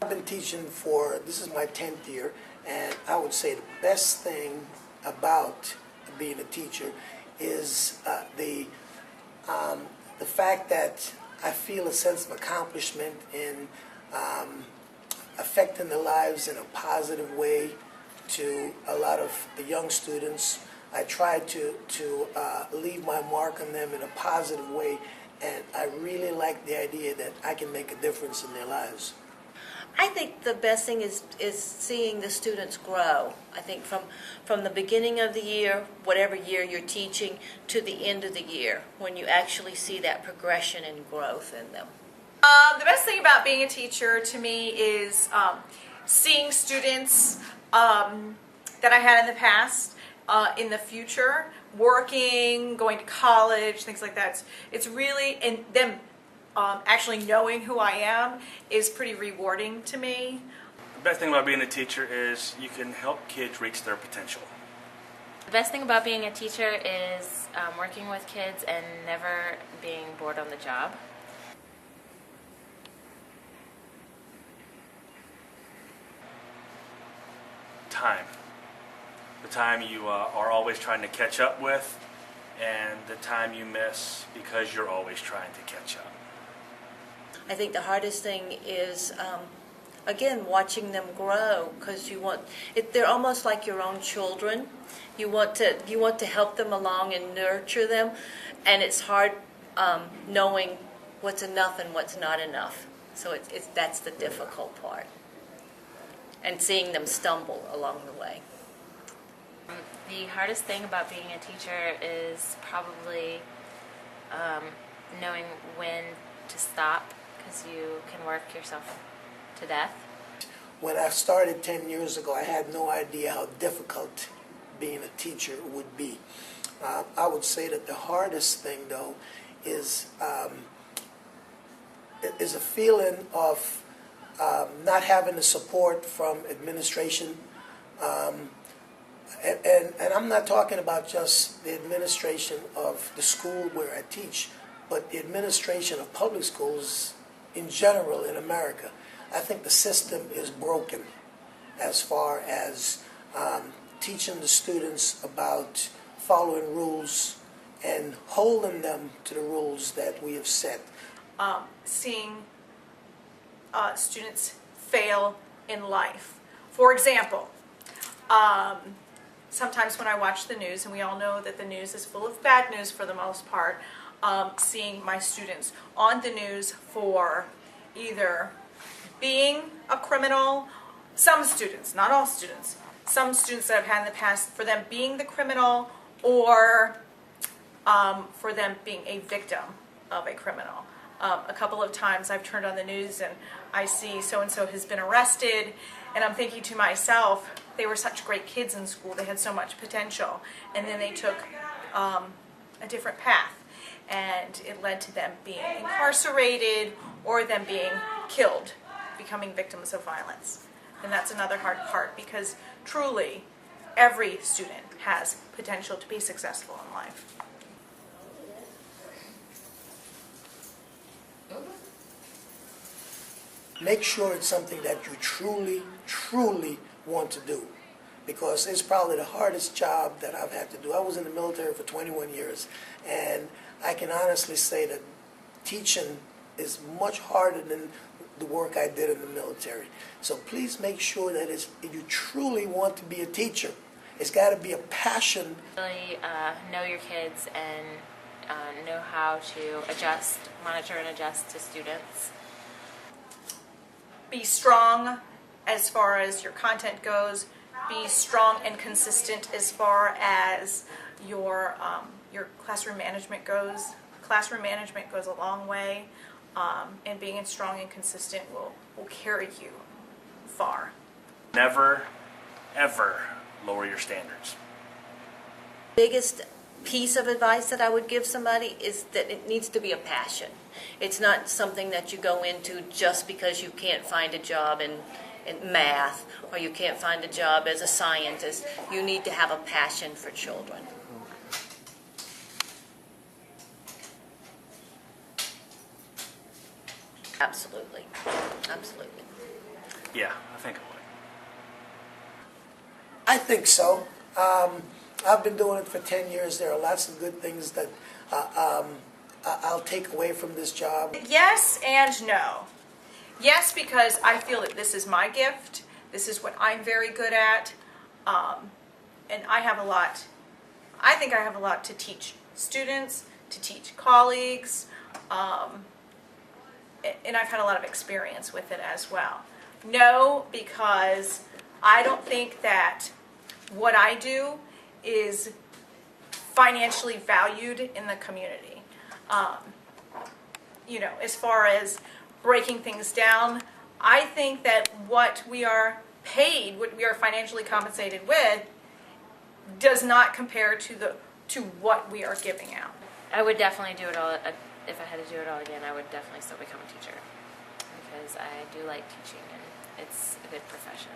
I've been teaching this is my 10th year, and I would say the best thing about being a teacher is the fact that I feel a sense of accomplishment in affecting the lives in a positive way to a lot of the young students. I try to leave my mark on them in a positive way, and I really like the idea that I can make a difference in their lives. I think the best thing is seeing the students grow. I think from the beginning of the year, whatever year you're teaching, to the end of the year, when you actually see that progression and growth in them. The best thing about being a teacher to me is seeing students that I had in the past, in the future, working, going to college, things like that. It's really, and them actually knowing who I am is pretty rewarding to me. The best thing about being a teacher is you can help kids reach their potential. The best thing about being a teacher is working with kids and never being bored on the job. Time. The time you are always trying to catch up with, and the time you miss because you're always trying to catch up. I think the hardest thing is, again, watching them grow, because they're almost like your own children. You want to help them along and nurture them, and it's hard knowing what's enough and what's not enough. So that's the difficult part, and seeing them stumble along the way. The hardest thing about being a teacher is probably knowing when to stop, because you can work yourself to death. When I started 10 years ago, I had no idea how difficult being a teacher would be. I would say that the hardest thing, though, is a feeling of not having the support from administration. And I'm not talking about just the administration of the school where I teach, but the administration of public schools in general in America. I think the system is broken as far as teaching the students about following rules and holding them to the rules that we have set. Seeing students fail in life. For example, sometimes when I watch the news, and we all know that the news is full of bad news for the most part, seeing my students on the news for either being a criminal, some students, not all students, some students that I've had in the past, for them being the criminal, or for them being a victim of a criminal. A couple of times I've turned on the news and I see so-and-so has been arrested, and I'm thinking to myself, they were such great kids in school, they had so much potential, and then they took a different path, and it led to them being incarcerated or them being killed, becoming victims of violence. And that's another hard part, because truly every student has potential to be successful in life. Make sure it's something that you truly, truly want to do, because it's probably the hardest job that I've had to do. I was in the military for 21 years, and I can honestly say that teaching is much harder than the work I did in the military. So please make sure that you truly want to be a teacher. It's got to be a passion. Really know your kids and know how to adjust, monitor and adjust to students. Be strong as far as your content goes. Be strong and consistent as far as your classroom management goes. Classroom management goes a long way, and being strong and consistent will carry you far. Never, ever lower your standards. Biggest piece of advice that I would give somebody is that it needs to be a passion. It's not something that you go into just because you can't find a job in math, or you can't find a job as a scientist. You need to have a passion for children. Absolutely. Absolutely. Yeah, I think it would. I think so. I've been doing it for 10 years. There are lots of good things that I'll take away from this job. Yes and no. Yes, because I feel that this is my gift. This is what I'm very good at. And I have a lot, I think I have a lot to teach students, to teach colleagues, and I've had a lot of experience with it as well. No, because I don't think that what I do is financially valued in the community. You know, as far as breaking things down, I think that what we are paid, what we are financially compensated with, does not compare to what we are giving out. I would definitely do it all. If I had to do it all again, I would definitely still become a teacher because I do like teaching and it's a good profession.